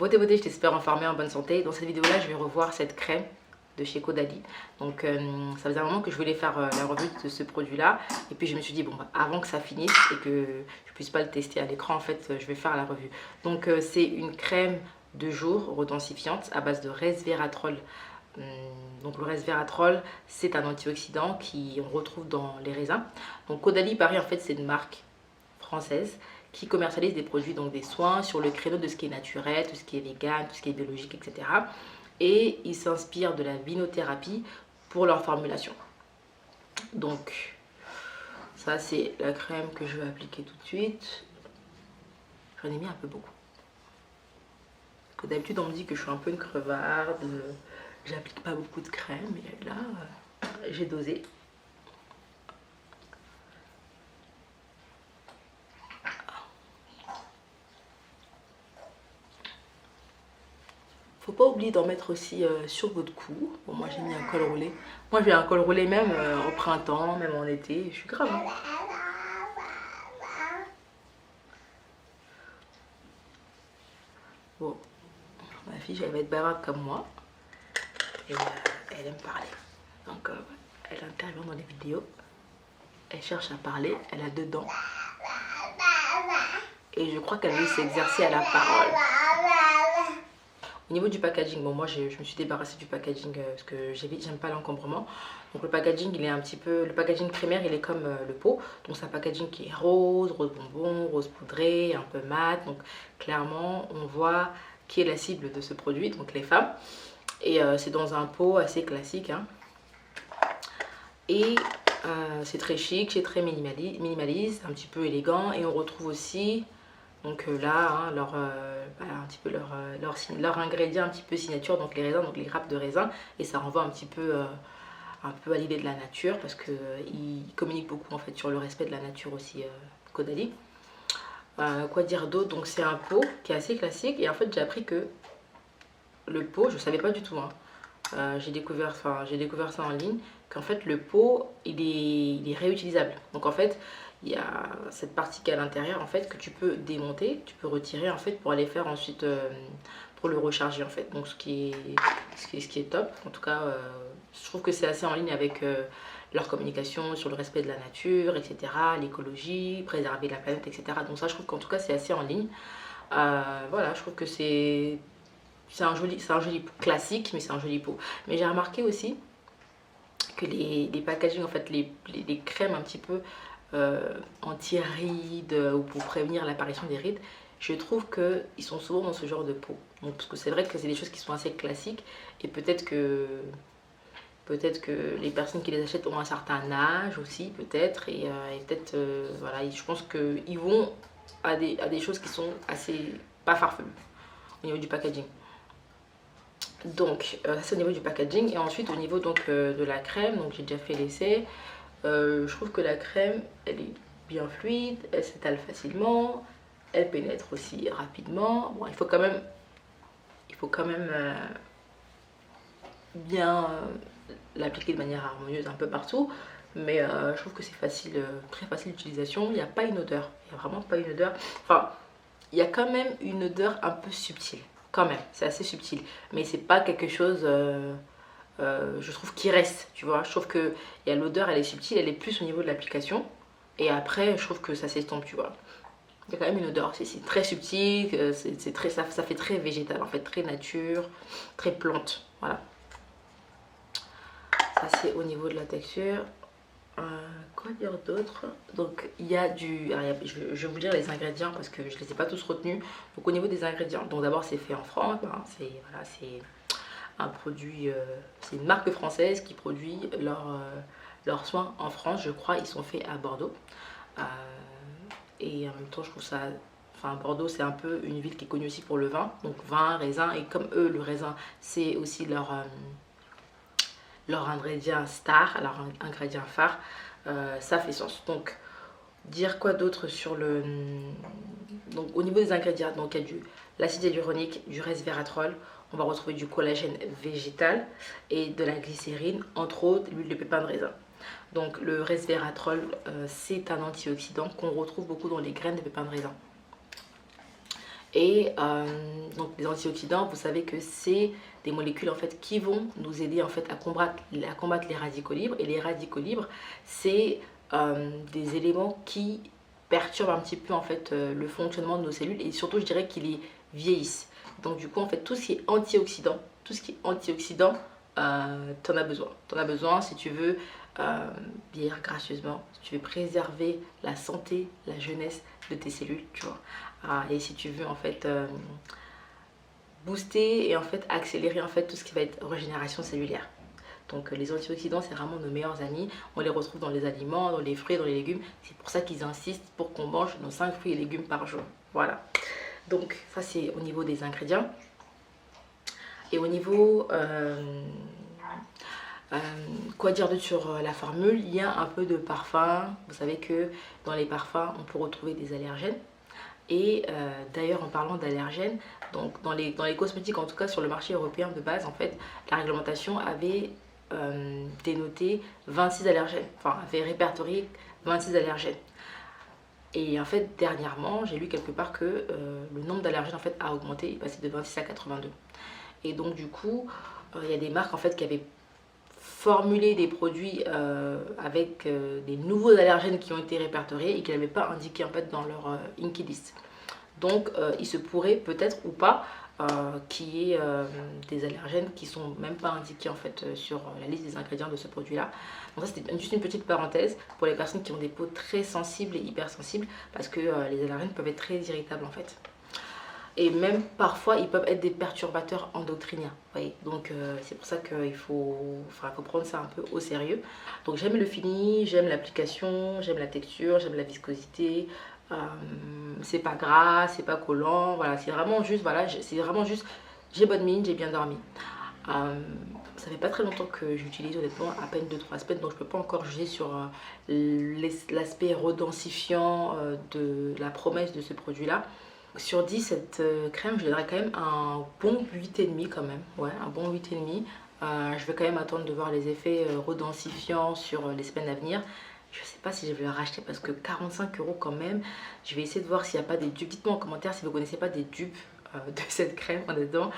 Beauté beauté, je t'espère en former en bonne santé. Dans cette vidéo là je vais revoir cette crème de chez Caudalie. Donc ça faisait un moment que je voulais faire la revue de ce produit là. Et puis je me suis dit bon bah, avant que ça finisse et que je puisse pas le tester à l'écran, en fait je vais faire la revue. Donc c'est une crème de jour redensifiante à base de resveratrol. Donc le resveratrol c'est un antioxydant qu'on retrouve dans les raisins. Donc Caudalie pareil, en fait c'est une marque française qui commercialise des produits, donc des soins sur le créneau de ce qui est naturel, tout ce qui est vegan, tout ce qui est biologique, etc. Et ils s'inspirent de la vinothérapie pour leur formulation. Donc ça c'est la crème que je vais appliquer tout de suite. J'en ai mis un peu beaucoup. Parce que d'habitude on me dit que je suis un peu une crevarde, j'applique pas beaucoup de crème, mais là j'ai dosé. Faut pas oublier d'en mettre aussi sur votre cou. Bon, moi j'ai mis un col roulé. Moi j'ai un col roulé même au printemps, même en été. Je suis grave. Hein. Bon, ma fille elle va être bavarde comme moi. Et elle aime parler. Donc elle intervient dans les vidéos. Elle cherche à parler. Elle a deux dents. Et je crois qu'elle veut s'exercer à la parole. Au niveau du packaging, bon moi je me suis débarrassée du packaging parce que j'aime pas l'encombrement. Donc le packaging il est un petit peu, le packaging primaire il est comme le pot. Donc c'est un packaging qui est rose, rose bonbon, rose poudré, un peu mat. Donc clairement on voit qui est la cible de ce produit, donc les femmes. Et c'est dans un pot assez classique. Hein. Et c'est très chic, c'est très minimaliste, un petit peu élégant. Et on retrouve aussi... Donc là, hein, un petit peu leur ingrédient un petit peu signature, donc les raisins, donc les grappes de raisin. Et ça renvoie un peu à l'idée de la nature, parce qu'ils communiquent beaucoup en fait sur le respect de la nature aussi, Caudalie. Quoi dire d'autre? Donc c'est un pot qui est assez classique. Et en fait j'ai appris que le pot, je savais pas du tout. Hein. J'ai découvert ça en ligne, qu'en fait le pot il est réutilisable. Donc en fait il y a cette partie qui est à l'intérieur en fait que tu peux démonter, tu peux retirer en fait pour aller faire ensuite pour le recharger en fait. Donc ce qui est top. En tout cas je trouve que c'est assez en ligne avec leur communication sur le respect de la nature, etc., l'écologie, préserver la planète, etc. Donc ça je trouve qu'en tout cas c'est assez en ligne. Voilà, je trouve que c'est un joli pot classique, mais c'est un joli pot. Mais j'ai remarqué aussi que les packaging, en fait, les crèmes un petit peu anti-rides ou pour prévenir l'apparition des rides, je trouve qu'ils sont souvent dans ce genre de pot. Donc, parce que c'est vrai que c'est des choses qui sont assez classiques et peut-être que les personnes qui les achètent ont un certain âge aussi, peut-être, et peut-être, voilà, je pense qu'ils vont à des choses qui sont assez pas farfelues au niveau du packaging. Donc ça c'est au niveau du packaging. Et ensuite au niveau donc de la crème, donc j'ai déjà fait l'essai. Je trouve que la crème elle est bien fluide, elle s'étale facilement, elle pénètre aussi rapidement. Bon, il faut quand même bien l'appliquer de manière harmonieuse un peu partout. Mais je trouve que c'est facile, très facile d'utilisation. Il n'y a pas une odeur, il n'y a vraiment pas une odeur. Enfin, il y a quand même une odeur un peu subtile. Quand même, c'est assez subtil. Mais c'est pas quelque chose, je trouve, qui reste, tu vois. Je trouve que l'odeur, elle est subtile, elle est plus au niveau de l'application. Et après, je trouve que ça s'estompe, tu vois. Il y a quand même une odeur, c'est très subtil, ça fait très végétal, en fait, très nature, très plante, voilà. Ça, c'est au niveau de la texture. Quoi dire d'autre? Donc il y a du... Alors, je vais vous dire les ingrédients parce que je ne les ai pas tous retenus. Donc au niveau des ingrédients, donc d'abord c'est fait en France, hein, c'est voilà, un produit, c'est une marque française qui produit leurs soins en France, je crois, ils sont faits à Bordeaux. Et en même temps je trouve ça... Enfin Bordeaux c'est un peu une ville qui est connue aussi pour le vin, donc vin, raisin, et comme eux le raisin c'est aussi leur ingrédient star, leur ingrédient phare, ça fait sens. Donc dire quoi d'autre sur le... Donc au niveau des ingrédients, donc il y a l'acide hyaluronique, du resveratrol, on va retrouver du collagène végétal et de la glycérine, entre autres l'huile de pépin de raisin. Donc le resveratrol, c'est un antioxydant qu'on retrouve beaucoup dans les graines de pépin de raisin. Et donc les antioxydants, vous savez que c'est des molécules en fait qui vont nous aider en fait à combattre les radicaux libres. Et les radicaux libres, c'est des éléments qui perturbent un petit peu en fait le fonctionnement de nos cellules, et surtout je dirais qu'ils les vieillissent. Donc du coup en fait tout ce qui est antioxydant, t'en as besoin. T'en as besoin si tu veux vieillir gracieusement, si tu veux préserver la santé, la jeunesse de tes cellules, tu vois. Et si tu veux en fait booster et en fait accélérer en fait tout ce qui va être régénération cellulaire. Donc les antioxydants, c'est vraiment nos meilleurs amis. On les retrouve dans les aliments, dans les fruits, dans les légumes. C'est pour ça qu'ils insistent pour qu'on mange nos 5 fruits et légumes par jour. Voilà. Donc ça c'est au niveau des ingrédients. Et au niveau quoi dire d'autre sur la formule, il y a un peu de parfum. Vous savez que dans les parfums, on peut retrouver des allergènes. Et d'ailleurs, en parlant d'allergènes, donc dans les cosmétiques, en tout cas sur le marché européen de base, en fait, la réglementation avait dénoté 26 allergènes, enfin avait répertorié 26 allergènes. Et en fait, dernièrement, j'ai lu quelque part que le nombre d'allergènes en fait a augmenté, il est passé de 26 à 82. Et donc du coup, il y a des marques en fait qui avaient formulé des produits avec des nouveaux allergènes qui ont été répertoriés et qui n'avaient pas indiqué en fait dans leur Inky List. Donc il se pourrait peut-être ou pas qu'il y ait des allergènes qui sont même pas indiqués en fait sur la liste des ingrédients de ce produit là. Donc ça c'était juste une petite parenthèse pour les personnes qui ont des peaux très sensibles et hypersensibles, parce que les allergènes peuvent être très irritables en fait. Et même parfois ils peuvent être des perturbateurs endocriniens, voyez. Donc c'est pour ça qu'il faut prendre ça un peu au sérieux. Donc j'aime le fini, j'aime l'application, j'aime la texture, j'aime la viscosité. C'est pas gras, c'est pas collant, voilà, c'est vraiment juste, j'ai bonne mine, j'ai bien dormi. Ça fait pas très longtemps que j'utilise, honnêtement, à peine 2-3 semaines, donc je peux pas encore juger sur l'aspect redensifiant de la promesse de ce produit là. Sur 10, cette crème, je lui donnerais quand même un bon 8,5 quand même. Ouais, un bon 8,5. Je vais quand même attendre de voir les effets redensifiants sur les semaines à venir. Je sais pas si je vais le racheter parce que 45 € quand même. Je vais essayer de voir s'il n'y a pas des dupes. Dites-moi en commentaire si vous connaissez pas des dupes de cette crème en dedans.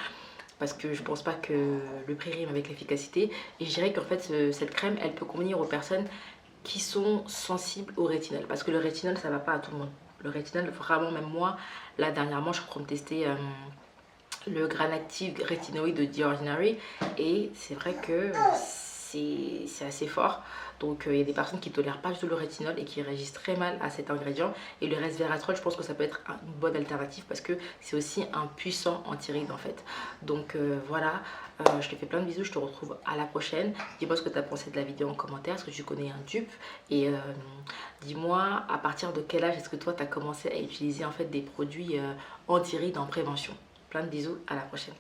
Parce que je pense pas que le prix rime avec l'efficacité. Et je dirais qu'en fait, cette crème, elle peut convenir aux personnes qui sont sensibles au rétinol. Parce que le rétinol, ça va pas à tout le monde. Le rétinol, vraiment, même moi, là dernièrement, je suis en train de tester le Granactive Retinoid de The Ordinary. Et c'est vrai que c'est assez fort. Donc il y a des personnes qui ne tolèrent pas du tout le rétinol et qui réagissent très mal à cet ingrédient. Et le resveratrol, je pense que ça peut être une bonne alternative parce que c'est aussi un puissant anti-rides en fait. Donc voilà, je te fais plein de bisous, je te retrouve à la prochaine. Dis-moi ce que tu as pensé de la vidéo en commentaire, est-ce que tu connais un dupe, et dis-moi à partir de quel âge est-ce que toi tu as commencé à utiliser en fait des produits anti-rides en prévention. Plein de bisous, à la prochaine.